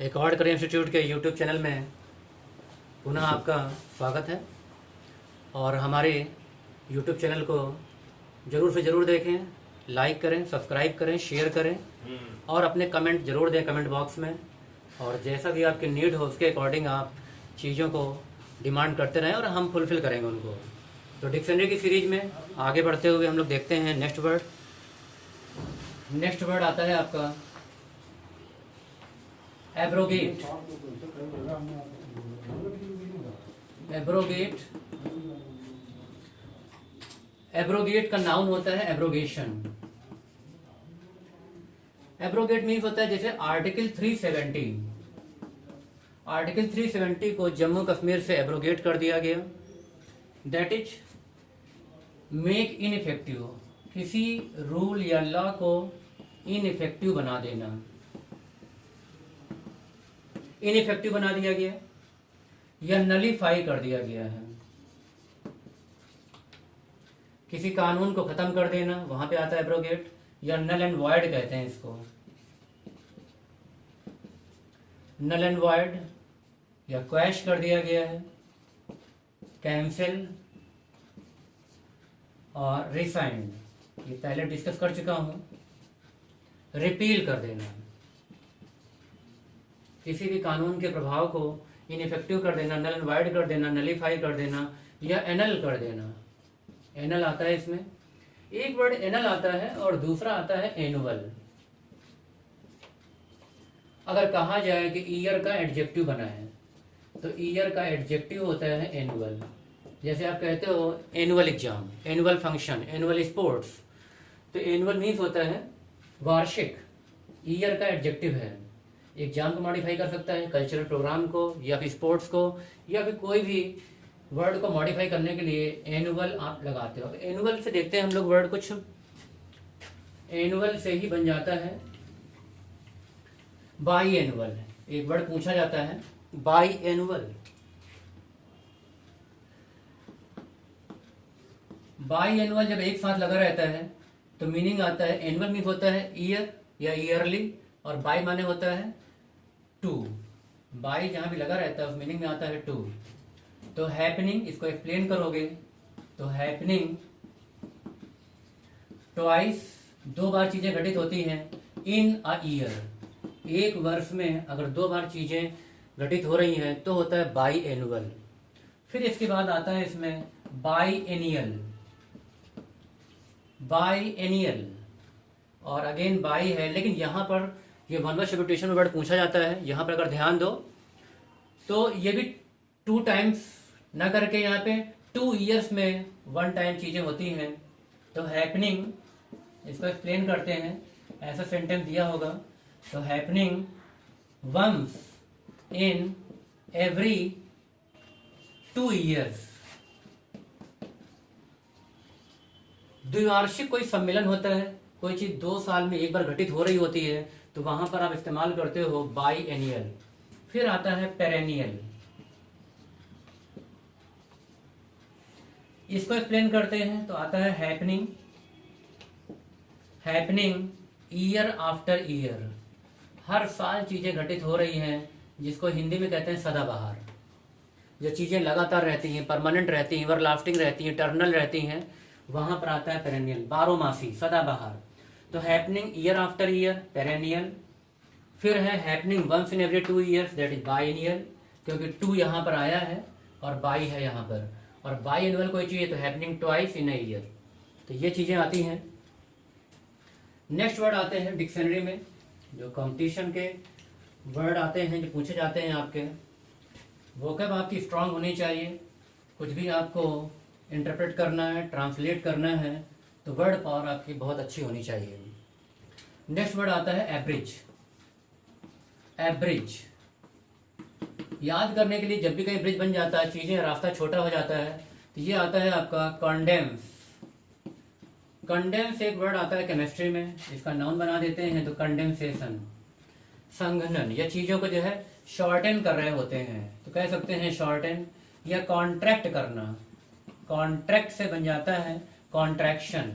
एक और career institute के यूट्यूब चैनल में पुनः आपका स्वागत है। और हमारे यूट्यूब चैनल को ज़रूर से ज़रूर देखें, लाइक करें, सब्सक्राइब करें, शेयर करें और अपने कमेंट ज़रूर दें कमेंट बॉक्स में। और जैसा भी आपकी नीड हो उसके अकॉर्डिंग आप चीज़ों को डिमांड करते रहें और हम फुलफ़िल करेंगे उनको। तो डिक्शनरी की सीरीज़ में आगे बढ़ते हुए हम लोग देखते हैं नेक्स्ट वर्ड। नेक्स्ट वर्ड आता है आपका एब्रोगेट। एब्रोगेट, एब्रोगेट का नाउन होता है एब्रोगेशन। एब्रोगेट मीन्स होता है जैसे आर्टिकल 370। आर्टिकल 370 को जम्मू कश्मीर से एब्रोगेट कर दिया गया। दैट इज मेक इनइफेक्टिव, किसी रूल या लॉ को इनइफेक्टिव बना देना। इनइफेक्टिव बना दिया गया या नलीफाई कर दिया गया है। किसी कानून को खत्म कर देना, वहां पे आता है एब्रोगेट, या नल एंड वॉइड कहते हैं इसको। नल एंड वॉइड या क्वैश कर दिया गया है, कैंसिल और रिसाइंड, ये पहले डिस्कस कर चुका हूं। रिपील कर देना, किसी भी कानून के प्रभाव को इनइफेक्टिव कर देना, नल एंड वाइड कर देना, नलीफाई कर देना या एनल कर देना। एनल आता है इसमें, एक वर्ड एनल आता है और दूसरा आता है एनुअल। अगर कहा जाए कि ईयर का एडजेक्टिव बना है तो ईयर का एडजेक्टिव होता है एनुअल। जैसे आप कहते हो annual exam, annual function, annual sports, तो एनुअल मीन्स होता है वार्षिक। ईयर का एडजेक्टिव है, एग्जाम को मॉडिफाई कर सकता है, कल्चरल प्रोग्राम को या फिर स्पोर्ट्स को या फिर कोई भी वर्ड को मॉडिफाई करने के लिए एनुअल आप लगाते हो। एनुअल से देखते हैं हम लोग वर्ड, कुछ एनुअल से ही बन जाता है बाई एनुअल। एक वर्ड पूछा जाता है बाई एनुअल। बाई एनुअल जब एक साथ लगा रहता है तो मीनिंग आता है, एनुअल मीन होता है ईयर या ईयरली, और बाई माने होता है टू। बाई जहां भी लगा रहता है उस मीनिंग में आता है टू। तो हैपनिंग, इसको एक्सप्लेन करोगे तो हैपनिंग ट्वाइस, दो बार चीजें घटित होती हैं इन अ ईयर। एक वर्ष में अगर दो बार चीजें घटित हो रही हैं तो होता है बाई एनुअल। फिर इसके बाद आता है इसमें बाई एनियल, बाई एनियल और अगेन बाई है, लेकिन यहां पर ये वन वर्ड सब्स्टिट्यूशन वर्ड पूछा जाता है। यहां पर अगर ध्यान दो तो ये भी टू टाइम्स ना करके यहाँ पे 2 ईयर्स में 1 टाइम चीजें होती हैं। तो हैपनिंग, इसको एक्सप्लेन करते हैं, ऐसा सेंटेंस दिया होगा तो happening once in every 2 years. द्विवार्षिक कोई सम्मेलन होता है, कोई चीज 2 साल में एक बार घटित हो रही होती है तो वहां पर आप इस्तेमाल करते हो बाई एनियल। फिर आता है पेरेनियल, इसको एक्सप्लेन करते हैं तो आता है happening, happening year after year, हर साल चीजें घटित हो रही हैं, जिसको हिंदी में कहते हैं सदाबहार। जो चीजें लगातार रहती हैं, परमानेंट रहती हैं, एवरलास्टिंग रहती हैं, इटर्नल रहती हैं, वहां पर आता है पेरेनियल, बारहमासी, सदाबहार। तो happening year after year, perennial. फिर है happening once in every 2 years, that is biennial, क्योंकि 2 यहाँ पर आया है और बाई है यहाँ पर, और बाई एनुअल कोई चीज है तो happening twice in a year. तो ये चीजें आती हैं। नेक्स्ट वर्ड आते हैं डिक्शनरी में, जो कंपटीशन के वर्ड आते हैं, जो पूछे जाते हैं आपके। वोकैब आपकी स्ट्रांग होनी चाहिए, कुछ भी आपको इंटरप्रेट करना है, ट्रांसलेट करना है तो वर्ड पावर आपकी बहुत अच्छी होनी चाहिए। नेक्स्ट वर्ड आता है एवरेज। एवरेज याद करने के लिए, जब भी कहीं ब्रिज बन जाता है, चीजें रास्ता छोटा हो जाता है, तो ये आता है आपका कंडेंस। कंडेंस एक वर्ड आता है केमिस्ट्री में, इसका नाउन बना देते हैं तो कंडेंसेशन, संघनन, या चीजों को जो है शॉर्टन कर रहे होते हैं तो कह सकते हैं शॉर्टन, या कॉन्ट्रैक्ट करना, कॉन्ट्रैक्ट से बन जाता है कॉन्ट्रैक्शन।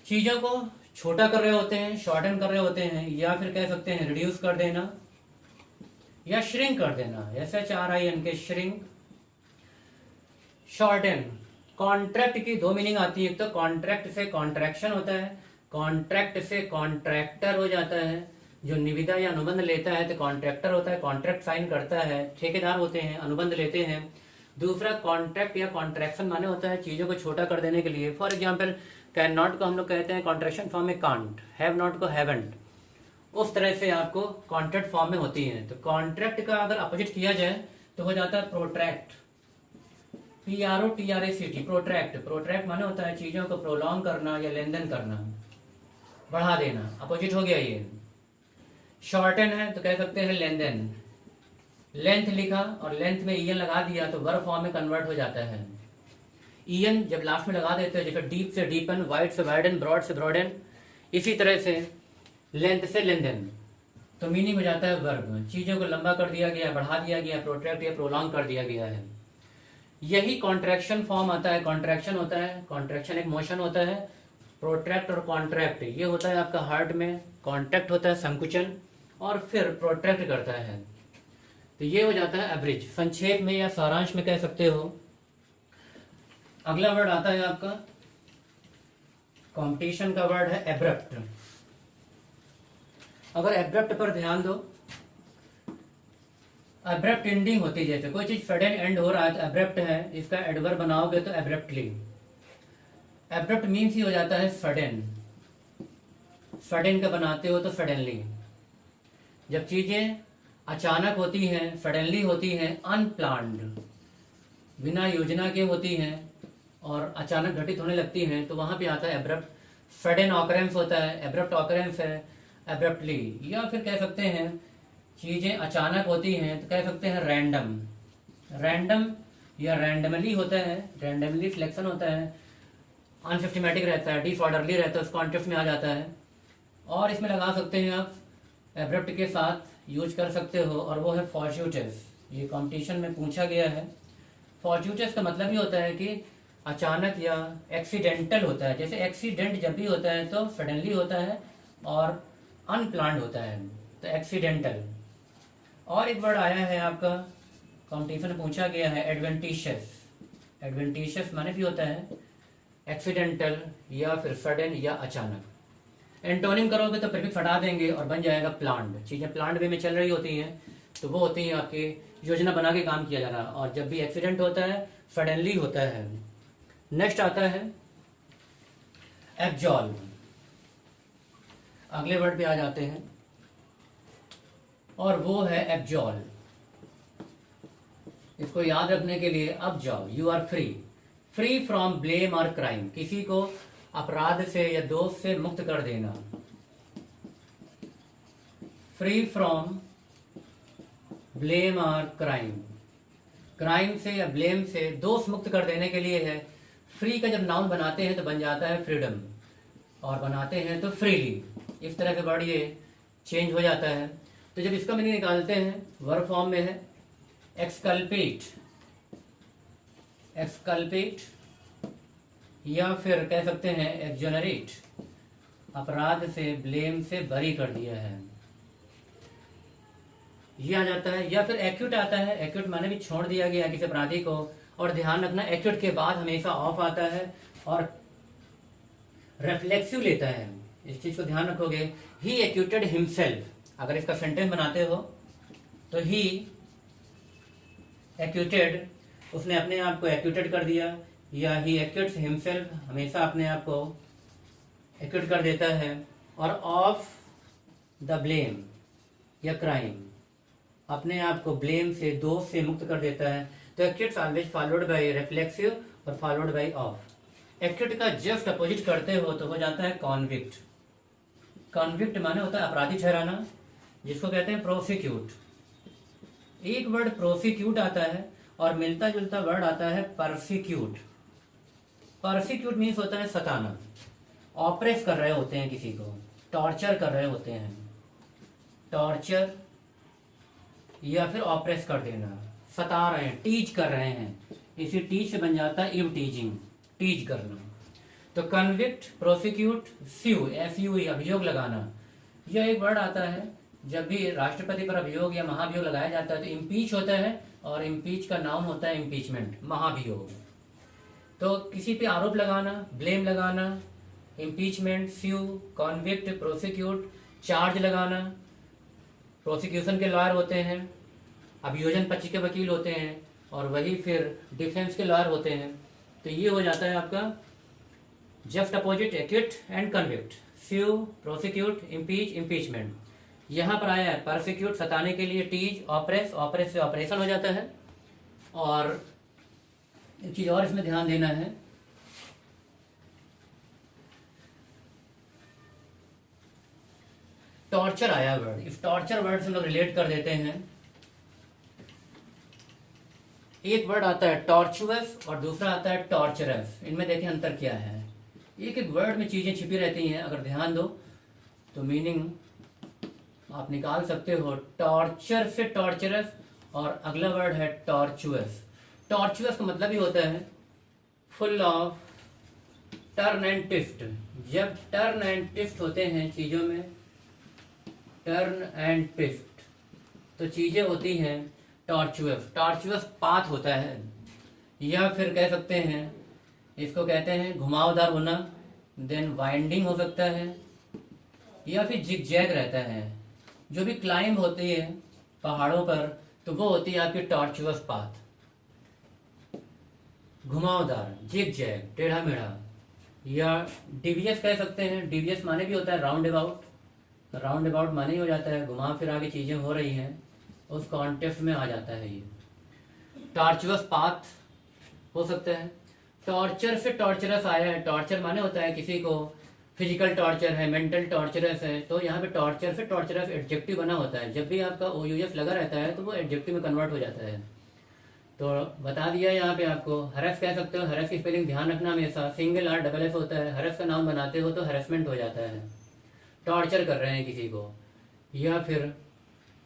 चीजों को छोटा कर रहे होते हैं, शॉर्टन कर रहे होते हैं, या फिर कह सकते हैं रिड्यूस कर देना, या श्रिंक कर देना, SHRINK, श्रिंक। शॉर्टन, कॉन्ट्रैक्ट की दो मीनिंग आती है, एक तो कॉन्ट्रैक्ट से कॉन्ट्रैक्शन होता है, कॉन्ट्रैक्ट से कॉन्ट्रैक्टर हो जाता है, जो निविदा या अनुबंध लेता है तो कॉन्ट्रैक्टर होता है, कॉन्ट्रैक्ट साइन करता है, ठेकेदार होते हैं, अनुबंध लेते हैं। दूसरा कॉन्ट्रैक्ट या कॉन्ट्रैक्शन माने होता है चीज़ों को छोटा कर देने के लिए। फॉर एग्जाम्पल कैन नॉट को हम लोग कहते हैं कॉन्ट्रैक्शन फॉर्म में कांट, हैव नॉट को हैवेंट, उस तरह से आपको कॉन्ट्रैक्ट फॉर्म में होती है। तो कॉन्ट्रैक्ट का अगर अपोजिट किया जाए तो हो जाता है प्रोट्रैक्ट, PROTRACT, प्रोट्रैक्ट। प्रोट्रैक्ट माने होता है चीज़ों को प्रोलॉन्ग करना या लेन देन करना, बढ़ा देना, अपोजिट हो गया ये। शॉर्टन है तो कह सकते हैं लेन देन, लेंथ लिखा और लेंथ में ईएन लगा दिया तो वर्ब फॉर्म में कन्वर्ट हो जाता है। ईएन जब लास्ट में लगा देते हैं, जैसे डीप से डीपन, वाइड से वाइडन, ब्रॉड से ब्रॉडन, इसी तरह से लेंथ से लेन देन, तो मीनिंग हो जाता है वर्ब, चीज़ों को लंबा कर दिया गया, बढ़ा दिया गया, प्रोट्रैक्ट या प्रोलॉन्ग कर दिया गया है। यही कॉन्ट्रैक्शन फॉर्म आता है, कॉन्ट्रैक्शन होता है, कॉन्ट्रैक्शन एक मोशन होता है। प्रोट्रैक्ट और कॉन्ट्रैक्ट ये होता है आपका हार्ट में, कॉन्ट्रैक्ट होता है संकुचन और फिर प्रोट्रैक्ट करता है, तो ये हो जाता है एवरेज। संक्षेप में या सारांश में कह सकते हो। अगला वर्ड आता है आपका कंपटीशन का वर्ड है एब्रप्ट। अगर एब्रप्ट पर ध्यान दो, एब्रप्ट एंडिंग होती है, जैसे कोई चीज सडन एंड हो रहा है तो एब्रप्ट है, इसका एडवर्ब बनाओगे तो एब्रप्टली। एब्रप्ट मीन्स ही हो जाता है सडन, सडन का बनाते हो तो सडनली। जब चीजें अचानक होती हैं, सडनली होती हैं, अनप्लान्ड, बिना योजना के होती हैं और अचानक घटित होने लगती हैं, तो वहां पे आता है एब्रप्ट। सडन ऑकरेंस होता है, एब्रप्ट ऑकरेंस है, एब्रप्टली। या फिर कह सकते हैं चीजें अचानक होती हैं तो कह सकते हैं रैंडम, रैंडम या रैंडमली होता है, रैंडमली सिलेक्शन होता है, अनसिस्टमेटिक रहता है, डिसऑर्डरली रहता है, उस कॉन्टेक्स्ट में आ जाता है। और इसमें लगा सकते हैं आप एब्रप्ट के साथ यूज कर सकते हो, और वो है फॉर्च्यूटस। ये कॉम्पिटिशन में पूछा गया है। फॉर्च्यूटस का मतलब ही होता है कि अचानक या एक्सीडेंटल होता है, जैसे एक्सीडेंट जब भी होता है तो सडनली होता है और अनप्लान्ड होता है, तो एक्सीडेंटल। और एक वर्ड आया है आपका कॉम्पिटिशन में पूछा गया है एडवेंटिशियस। एडवेंटिशियस माने भी होता है एक्सीडेंटल या फिर सडन या अचानक। एंटोनिम करोगे तो प्रीफिक्स हटा देंगे और बन जाएगा प्लान्ड। चीजें प्लान्ड वे में चल रही होती हैं तो वो होती है आपकी योजना बना के काम किया जा रहा है, और जब भी एक्सीडेंट होता है सडनली होता है। नेक्स्ट आता है एब्जॉल्व। अगले वर्ड पे आ जाते हैं और वो है एब्जॉल्व। इसको याद रखने के लिए अब जाओ, you are free, free from blame और क्राइम, किसी को अपराध से या दोष से मुक्त कर देना। फ्री फ्रॉम ब्लेम और क्राइम, क्राइम से या ब्लेम से दोष मुक्त कर देने के लिए है। फ्री का जब नाउन बनाते हैं तो बन जाता है फ्रीडम, और बनाते हैं तो फ्रीली, इस तरह के वर्ड ये चेंज हो जाता है। तो जब इसका मीनिंग निकालते हैं वर्ब फॉर्म में है एक्सकल्पेट, एक्सकल्पेट, या फिर कह सकते हैं एक्जोनरेट, अपराध से ब्लेम से बरी कर दिया है, ये आ जाता है। या फिर एक्यूट आता है, एक्यूट माने भी छोड़ दिया गया किसी अपराधी को। और ध्यान रखना एक्यूट के बाद हमेशा ऑफ आता है और रिफ्लेक्सिव लेता है, इस चीज को ध्यान रखोगे। ही एक्यूटेड हिमसेल्फ, अगर इसका सेंटेंस बनाते हो तो ही एक्यूटेड, उसने अपने आप को एक्यूटेड कर दिया, या ही एक्यूट्स हिमसेल्फ, हमेशा अपने आप को एक्यूट कर देता है। और ऑफ द ब्लेम या क्राइम, अपने आप को ब्लेम से, दोष से मुक्त कर देता है। तो एक्यूट्स ऑलवेज फॉलोड बाय रिफ्लेक्सिव और फॉलोड बाय ऑफ। एक्यूट का जस्ट अपोजिट करते हो तो हो जाता है कॉन्विक्ट। कॉन्विक्ट माने होता है अपराधी ठहराना, जिसको कहते हैं प्रोसिक्यूट। एक वर्ड प्रोसिक्यूट आता है और मिलता जुलता वर्ड आता है परसिक्यूट। परसिक्यूट मीन्स होता है सताना, ऑपरेस कर रहे होते हैं किसी को, टॉर्चर कर रहे होते हैं, टॉर्चर या फिर ऑपरेस कर देना, सता रहे हैं, टीच कर रहे हैं, इसी टीच से बन जाता है इव टीजिंग, टीच करना। तो कन्विक्ट, प्रोसिक्यूट, स्यू, SUE, अभियोग लगाना। यह एक वर्ड आता है जब भी राष्ट्रपति पर अभियोग या महाभियोग लगाया जाता है तो इम्पीच होता है, और इम्पीच का नाउन होता है इम्पीचमेंट, महाभियोग। तो किसी पे आरोप लगाना, ब्लेम लगाना, इम्पीचमेंट, स्यू, कॉन्विक्ट, प्रोसिक्यूट, चार्ज लगाना, प्रोसिक्यूशन के लॉयर होते हैं, अभियोजन पक्ष के वकील होते हैं, और वही फिर डिफेंस के लॉयर होते हैं। तो ये हो जाता है आपका just opposite, acquit and convict, sue, prosecute, impeach, impeachment. यहाँ पर आया है परसिक्यूट, सताने के लिए, टीज, ऑपरेस, ऑपरेस से ऑपरेशन हो जाता है। और एक चीज और इसमें ध्यान देना है, टॉर्चर आया वर्ड, इस टॉर्चर वर्ड से हम लोग रिलेट कर देते हैं। एक वर्ड आता है टॉर्चुअस और दूसरा आता है टॉर्चरस। इनमें देखें अंतर क्या है। एक एक वर्ड में चीजें छिपी रहती हैं, अगर ध्यान दो तो मीनिंग आप निकाल सकते हो। टॉर्चर से टॉर्चरस, और अगला वर्ड है टॉर्चुअस। टॉर्चुअस का मतलब ही होता है full of turn and twist. जब टर्न एंड ट्विस्ट होते हैं चीजों में, टर्न एंड ट्विस्ट, तो चीजें होती हैं टॉर्चुअस। टॉर्चुअस पाथ होता है, या फिर कह सकते हैं इसको कहते हैं घुमावदार होना, देन वाइंडिंग हो सकता है, या फिर जिगजैग रहता है। जो भी क्लाइंब होती है पहाड़ों पर, तो वो होती है आपकी टॉर्चुअस पाथ, घुमावदार, जिगजैग, टेढ़ा मेढ़ा, या डिवियस कह सकते हैं। डिवियस माने भी होता है राउंड अबाउट, राउंड अबाउट माने ही हो जाता है घुमा फिरा के चीजें हो रही हैं, उस कॉन्टेक्स्ट में आ जाता है ये टॉर्चुअस पाथ हो सकता है। टॉर्चर से टॉर्चरस आया है, टॉर्चर माने होता है किसी को फिजिकल टॉर्चर है, मेंटल टॉर्चरस है, तो यहाँ पे टॉर्चर से टॉर्चरस एडजेक्टिव बना होता है। जब भी आपका OUS लगा रहता है तो वो एडजेक्टिव में कन्वर्ट हो जाता है। तो बता दिया यहाँ पे आपको। हरस कह सकते हो, हरस की स्पेलिंग ध्यान रखना हमेशा, सिंगल R डबल S होता है। हरस का नाम बनाते हो तो हरेसमेंट हो जाता है, टॉर्चर कर रहे हैं किसी को, या फिर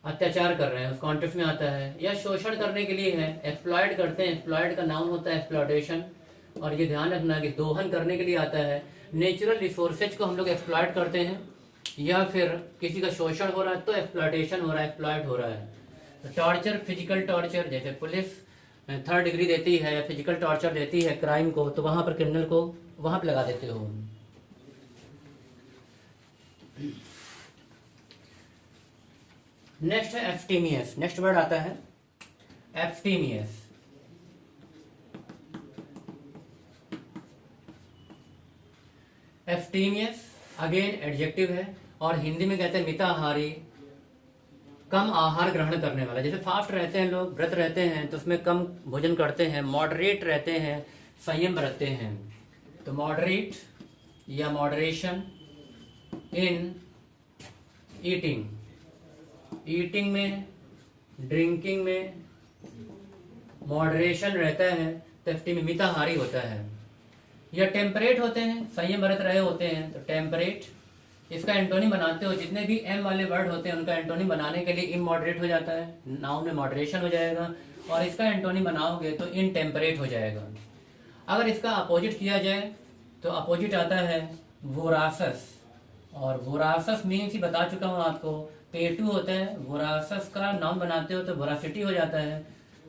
अत्याचार कर रहे हैं, उस कॉन्टेक्स्ट में आता है। या शोषण करने के लिए है, एक्सप्लॉयट करते हैं, एक्सप्लॉयट का नाउन होता है एक्सप्लॉयटेशन। और ये ध्यान रखना कि दोहन करने के लिए आता है। नेचुरल रिसोर्सेज को हम लोग एक्सप्लॉयट करते हैं, या फिर किसी का शोषण हो रहा है तो एक्सप्लॉयटेशन हो रहा है, एक्सप्लॉयट हो रहा है। तो टॉर्चर, फिजिकल टॉर्चर, जैसे पुलिस 3rd डिग्री देती है या फिजिकल टॉर्चर देती है क्राइम को, तो वहां पर क्रिमिनल को वहां पर लगा देते हो। नेक्स्ट है एब्स्टेमियस। नेक्स्ट वर्ड आता है एब्स्टेमियस। एब्स्टेमियस अगेन एडजेक्टिव है, और हिंदी में कहते हैं मिताहारी, कम आहार ग्रहण करने वाला। जैसे फास्ट रहते हैं लोग, व्रत रहते हैं, तो उसमें कम भोजन करते हैं, मॉडरेट रहते हैं, संयम बरतते हैं। तो मॉडरेट या मॉडरेशन इन ईटिंग, ईटिंग में, ड्रिंकिंग में मॉडरेशन रहता है, तो में मिताहारी होता है। या टेम्परेट होते हैं, संयम बरत रहे होते हैं, तो टेम्परेट। इसका एंटोनिम बनाते हो, जितने भी एम वाले वर्ड होते हैं उनका एंटोनिम बनाने के लिए इमॉडरेट हो जाता है, नाउन में मॉडरेशन हो जाएगा, और इसका एंटोनिम बनाओगे तो इनटेम्परेट हो जाएगा। अगर इसका अपोजिट किया जाए तो अपोजिट आता है वोरासस, और वोरासस मीन्स ही बता चुका हूँ आपको, पेटू होता है। वोरासस का नाउन बनाते हो तो वोरासिटी हो जाता है।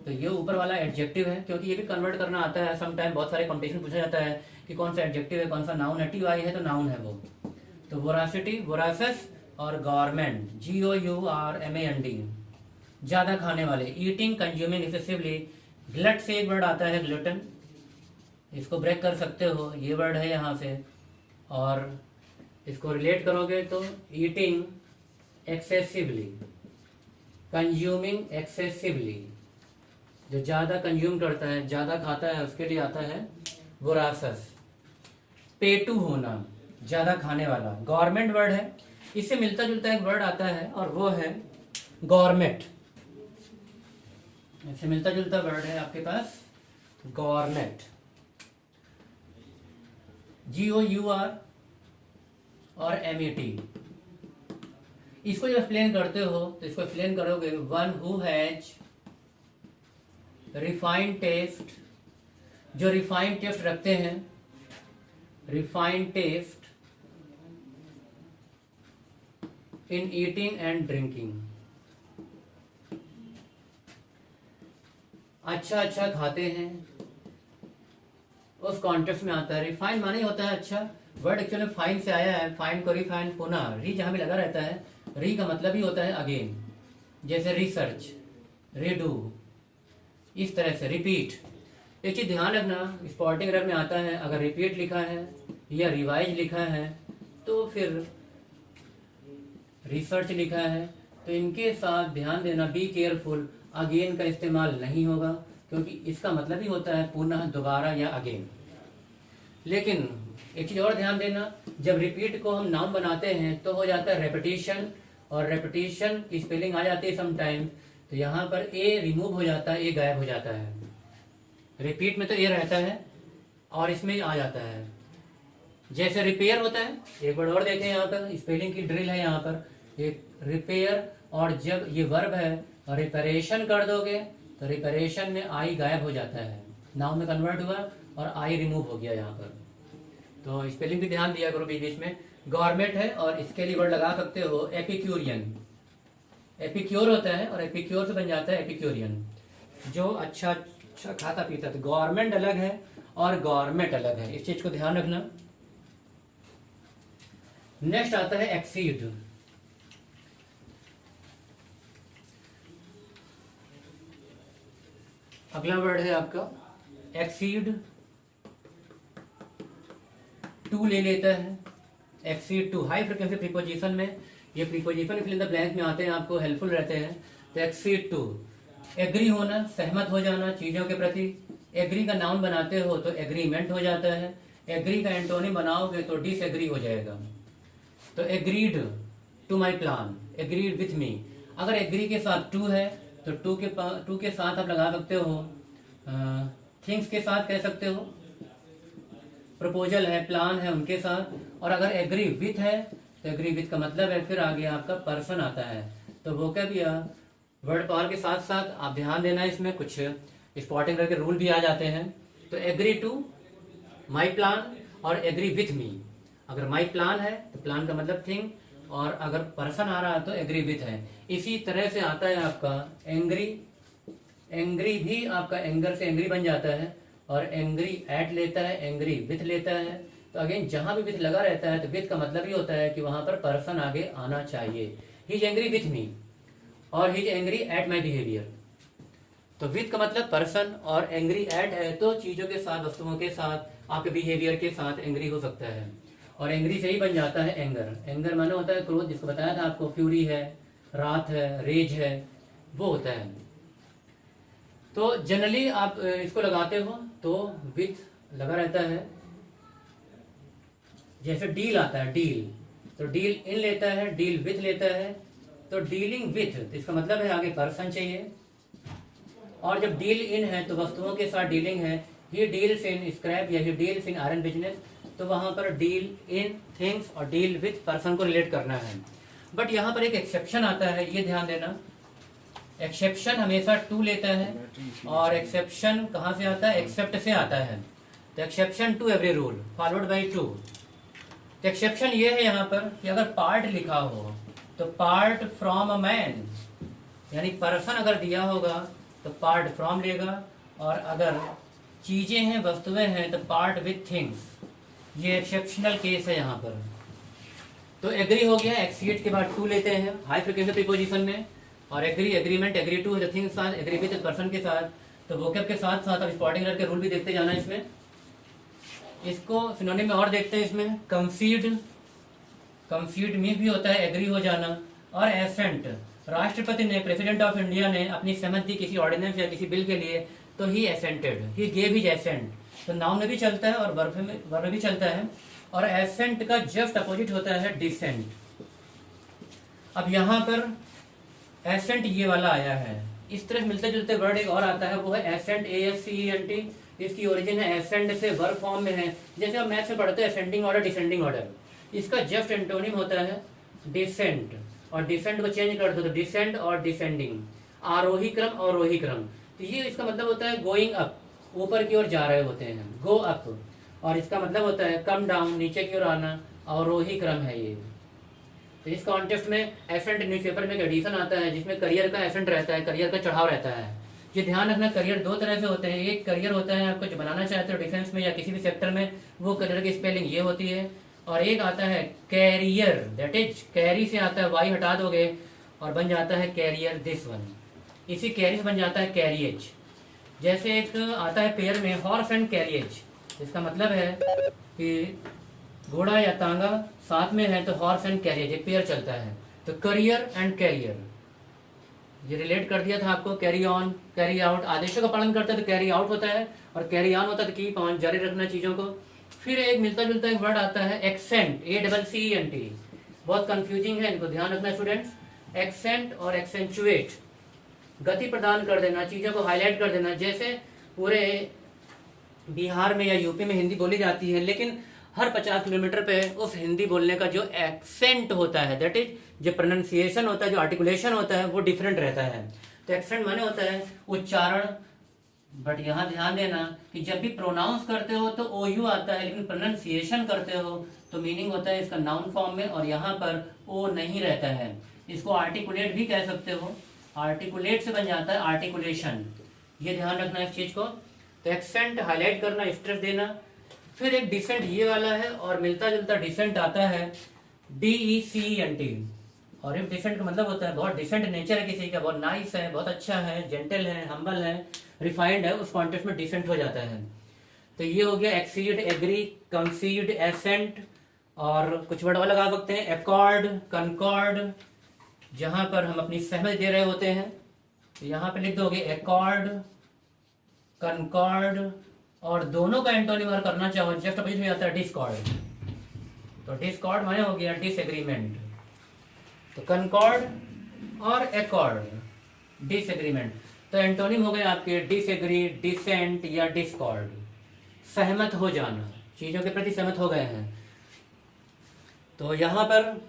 तो ये ऊपर वाला एडजेक्टिव है, क्योंकि ये भी कन्वर्ट करना आता है। सम टाइम बहुत सारे कॉम्पिटिशन पूछा जाता है कि कौन सा एडजेक्टिव है, कौन सा नाउन है। TY है तो नाउन है वो। तो वोरासिटी, वोरासस, और गवर्नमेंट, GOURMAND, ज्यादा खाने वाले, ईटिंग, कंज्यूमिंग एक्सेसिवली। ग्लट से एक वर्ड आता है ग्लूटन, इसको ब्रेक कर सकते हो, ये वर्ड है यहाँ से, और इसको रिलेट करोगे तो ईटिंग एक्सेसिवली, कंज्यूमिंग एक्सेसिवली, जो ज्यादा कंज्यूम करता है, ज्यादा खाता है, उसके लिए आता है वोरासस। पेटू होना, ज्यादा खाने वाला, गवर्नमेंट वर्ड है। इससे मिलता जुलता एक वर्ड आता है और वो है गवर्नमेंट। इससे मिलता जुलता वर्ड है आपके पास गवर्नमेंट, GOUR और MET। इसको जब एक्सप्लेन करते हो तो इसको एक्सप्लेन करोगे, one who has refined taste, जो रिफाइंड टेस्ट रखते हैं, refined taste in eating and drinking. अच्छा अच्छा खाते हैं, उस कॉन्टेक्स्ट में आता है। रिफाइन माने होता है अच्छा, वर्ड एक्चुअली फाइन से आया है, फाइन को रिफाइन पुनः, री जहां भी लगा रहता है, री का मतलब ही होता है अगेन, जैसे रिसर्च, रीडू, इस तरह से रिपीट। एक चीज ध्यान रखना, स्पॉटिंग एरर में आता है अगर रिपीट लिखा है या रिवाइज लिखा है तो फिर रिसर्च लिखा है तो इनके साथ ध्यान देना, बी केयरफुल, अगेन का इस्तेमाल नहीं होगा क्योंकि इसका मतलब ही होता है पुनः, दोबारा या अगेन। लेकिन एक चीज और ध्यान देना, जब रिपीट को हम नाउन बनाते हैं तो हो जाता है रेपिटेशन, और रेपिटेशन की स्पेलिंग आ जाती है समटाइम, तो यहाँ पर ए रिमूव हो जाता है, ए गायब हो जाता है। रिपीट में तो ए रहता है और इसमें आ जाता है। जैसे रिपेयर होता है, एक वर्ड और देखें यहाँ पर, स्पेलिंग की ड्रिल है यहाँ पर, एक रिपेयर, और जब ये वर्ब है और रिपेरेशन कर दोगे तो रिपेरेशन में आई गायब हो जाता है, नाउन में कन्वर्ट हुआ और आई रिमूव हो गया यहाँ पर। तो स्पेलिंग भी ध्यान दिया करो बीच बीच में। गवर्नमेंट है और इसके लिए वर्ड लगा सकते हो एपिक्यूरियन, एपिक्योर होता है और एपिक्योर से बन जाता है एपिक्यूरियन, जो अच्छा अच्छा खाता पीता। तो गवर्नमेंट अलग है और गवर्नमेंट अलग है, इस चीज को ध्यान रखना। नेक्स्ट आता है एक्सीड। अगला वर्ड है आपका एक्सीड, टू ले लेता है, exceed to, high frequency preposition में, ये preposition fill in the blank में आते हैं, आपको हेल्पफुल रहते हैं। तो एक्सीड टू, एग्री होना, सहमत हो जाना चीजों के प्रति। एग्री का नाउन बनाते हो तो एग्रीमेंट हो जाता है, एग्री का एंटोनिम बनाओगे तो डिसएग्री हो जाएगा। तो agreed to my plan, agreed with me, अगर एग्री के साथ टू है तो टू के साथ आप लगा सकते हो, थिंग्स के साथ कह सकते हो, प्रपोजल है, प्लान है, उनके साथ। और अगर एग्री विथ है तो एग्री विथ का मतलब है फिर आगे आपका पर्सन आता है। तो वो क्या भी वर्ड पावर के साथ साथ आप ध्यान देना, इसमें कुछ स्पॉटिंग करके रूल भी आ जाते हैं। तो एग्री टू माई प्लान और एग्री विथ मी, अगर माई प्लान है तो प्लान का मतलब थिंग, और अगर पर्सन आ रहा है तो एग्री विथ है। इसी तरह से आता है आपका एंग्री, एंग्री भी आपका एंगर से एंग्री बन जाता है, और एंग्री एट लेता है, एंग्री विथ लेता है। तो अगेन जहां भी विथ लगा रहता है तो विथ का मतलब ही होता है कि वहां पर पर्सन आगे आना चाहिए। He is angry with me और he is angry at my behaviour. तो विथ का मतलब पर्सन और एंग्री एट है तो चीजों के साथ, वस्तुओं के साथ, आपके बिहेवियर के साथ एंग्री हो सकता है। और एंग्री से ही बन जाता है एंगर। एंगर माने होता है क्रोध, जिसको बताया था आपको, फ्यूरी है, रात है, रेज है, वो होता है। तो जनरली आप इसको लगाते हो तो विथ लगा रहता है। जैसे डील आता है, डील, तो डील इन लेता है, डील विथ लेता है। तो डीलिंग विथ, तो इसका मतलब है आगे पर्सन चाहिए। और जब डील इन है तो वस्तुओं के साथ डीलिंग है, ही डील्स इन स्क्रैप या he deals in iron business, तो वहां पर डील इन थिंग्स और डील विथ पर्सन को रिलेट करना है। बट यहाँ पर एक एक्सेप्शन आता है, ये ध्यान देना, एक्सेप्शन हमेशा टू लेता है, और एक्सेप्शन कहाँ से आता है, एक्सेप्ट से आता है। तो exception to every rule followed by to. तो एक्सेप्शन ये है यहाँ पर कि अगर पार्ट लिखा हो तो पार्ट फ्रॉम अ मैन, यानी पर्सन अगर दिया होगा तो पार्ट फ्रॉम लेगा, और अगर चीजें हैं, वस्तुएं हैं, तो पार्ट विथ थिंग्स। ये एक्सेप्शनल केस है यहाँ पर। तो एग्री हो गया, एक्सीड के बाद टू लेते हैं हाई फ्रिक्वेंसी प्रीपोजिशन में, और एग्री, एग्रीमेंट, एग्री टू है थिंग्स साथ, एग्री विथ पर्सन के साथ। तो वोकैब के साथ साथ अब स्पॉटिंग एरर के रूल भी देखते जाना इसमें। इसको सिनोनिम में और देखते हैं इसमें, कंसीड, कंसीड मीन भी होता है एग्री हो जाना, और एसेंट, राष्ट्रपति ने, प्रेसिडेंट ऑफ इंडिया ने अपनी सहमति किसी ऑर्डिनेंस या किसी बिल के लिए, तो ही एसेंटेड, ही गेव हिज एसेंट। तो नाउन में भी चलता है और वर्ब में भी चलता है। और एसेंट का जस्ट अपोजिट होता है डिसेंट। अब यहाँ पर एसेंट ये वाला आया है, इस तरह मिलते जुलते वर्ड एक और आता है, वो है एसेंट, ASCENT। इसकी ओरिजिन है एसेंट से, वर्ब फॉर्म में है। जैसे आप मैथ से पढ़ते हैं असेंडिंग ऑर्डर, डिसेंडिंग ऑर्डर, इसका जस्ट एंटोनिम होता है डिसेंट, और डिसेंट को चेंज कर दो तो डिसेंड और डिसेंडिंग, आरोही क्रम, अवरोही क्रम। तो ये इसका मतलब होता है गोइंग अप, ऊपर की ओर जा रहे होते हैं, गो अप। और इसका मतलब होता है कम डाउन, नीचे की ओर आना, अवरोही क्रम है ये। तो इस कॉन्टेक्स्ट में एसेंट न्यूज़पेपर में एक एडिशन आता है जिसमें करियर का एसेंट रहता है, करियर का चढ़ाव रहता है। ये ध्यान रखना, करियर दो तरह से होते हैं। एक करियर होता है आप कुछ बनाना चाहते हो डिफेंस में या किसी भी सेक्टर में, वो करियर की स्पेलिंग ये होती है। और एक आता है कैरियर, दैट इज कैरी से आता है, वाई हटा दोगे और बन जाता है कैरियर, दिस वन। इसी कैरी से बन जाता है कैरिएज। जैसे एक आता है पेयर में हॉर्स एंड कैरिएज, इसका मतलब है कि घोड़ा या तांगा साथ में है तो हॉर्स एंड कैरिएज, एक पेयर चलता है। तो करियर एंड कैरियर ये रिलेट कर दिया था आपको। कैरी ऑन, कैरी आउट, आदेशों का पालन करता है तो कैरी आउट होता है, और कैरी ऑन होता है तो कीप ऑन, जारी रखना चीजों को। फिर एक मिलता जुलता एक वर्ड आता है एक्सेंट, ACCENT, बहुत कंफ्यूजिंग है, इनको ध्यान रखना स्टूडेंट्स। एक्सेंट और एक्सेंचुएट, गति प्रदान कर देना, चीजों को हाईलाइट कर देना। जैसे पूरे बिहार में या यूपी में हिंदी बोली जाती है, लेकिन हर 50 किलोमीटर पे उस हिंदी बोलने का जो एक्सेंट होता है, दैट इज जो प्रोनाउंसिएशन होता है, जो आर्टिकुलेशन होता है, वो डिफरेंट रहता है। तो एक्सेंट माने होता है उच्चारण। बट यहाँ ध्यान देना कि जब भी प्रोनाउंस करते हो तो OU आता है, लेकिन प्रोनाउंसिएशन करते हो तो मीनिंग होता है इसका नाउन फॉर्म में, और यहाँ पर O नहीं रहता है। इसको आर्टिकुलेट भी कह सकते हो, आर्टिकुलेट से बन जाता है आर्टिकुलेशन। ये ध्यान रखना इस चीज को। तो एक्सेंट हाईलाइट करना, स्ट्रेस देना। फिर एक डिसेंट ये वाला है, और मिलता जुलता डिसेंट आता है DECENT। और इफ डिसेंट का मतलब होता है बहुत डिसेंट नेचर है किसी का, बहुत नाइस है, बहुत अच्छा है, जेंटल है, हम्बल है, रिफाइंड है, उस कॉन्टेक्स्ट में डिसेंट हो जाता है। तो ये हो गया एक्सीड, एग्री, कंसीड, एसेंट। और कुछ वर्ड और लगा सकते हैं, एकॉर्ड, कनकॉर्ड, जहां पर हम अपनी सहमति दे रहे होते हैं। तो यहाँ पे लिख दोगे एकॉर्ड, कनकॉर्ड, और दोनों का एंटोनिम अगर करना चाहो जस्ट अपोजिट में आता है डिस्कॉर्ड। तो डिस्कॉर्ड माने हो गया डिसएग्रीमेंट। तो कनकॉर्ड और एकॉर्ड, डिसएग्रीमेंट। तो एंटोनिम हो गए आपके डिसएग्री, डिसेंट या डिस्कॉर्ड। सहमत हो जाना, चीजों के प्रति सहमत हो गए हैं। तो यहाँ पर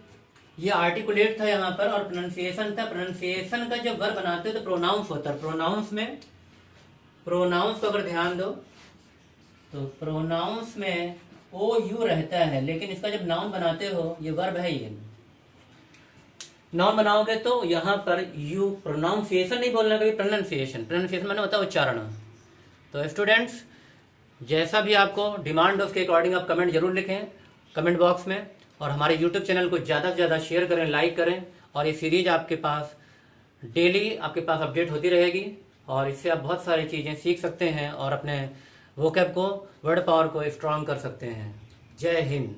ये आर्टिकुलेट था यहाँ पर, और प्रोनाउंसिएशन था। प्रोनाउंसिएशन का जब वर्ब बनाते हो तो प्रोनाउंस होता है। प्रोनाउंस में, प्रोनाउंस को अगर ध्यान दो तो प्रोनाउंस में OU रहता है, लेकिन इसका जब नाउन बनाते हो, ये वर्ब है, ये नाउन बनाओगे तो यहाँ पर यू, प्रोनाउंसिएशन नहीं बोलना, कभी प्रोनाउंसिएशन। प्रोनाउंसिएशन माने होता है उच्चारण। तो स्टूडेंट्स, जैसा भी आपको डिमांड हो उसके अकॉर्डिंग आप कमेंट जरूर लिखें कमेंट बॉक्स में, और हमारे यूट्यूब चैनल को ज़्यादा से ज़्यादा शेयर करें, लाइक करें, और ये सीरीज आपके पास डेली आपके पास अपडेट होती रहेगी, और इससे आप बहुत सारी चीज़ें सीख सकते हैं और अपने वोकैब को, वर्ड पावर को स्ट्रॉन्ग कर सकते हैं। जय हिंद।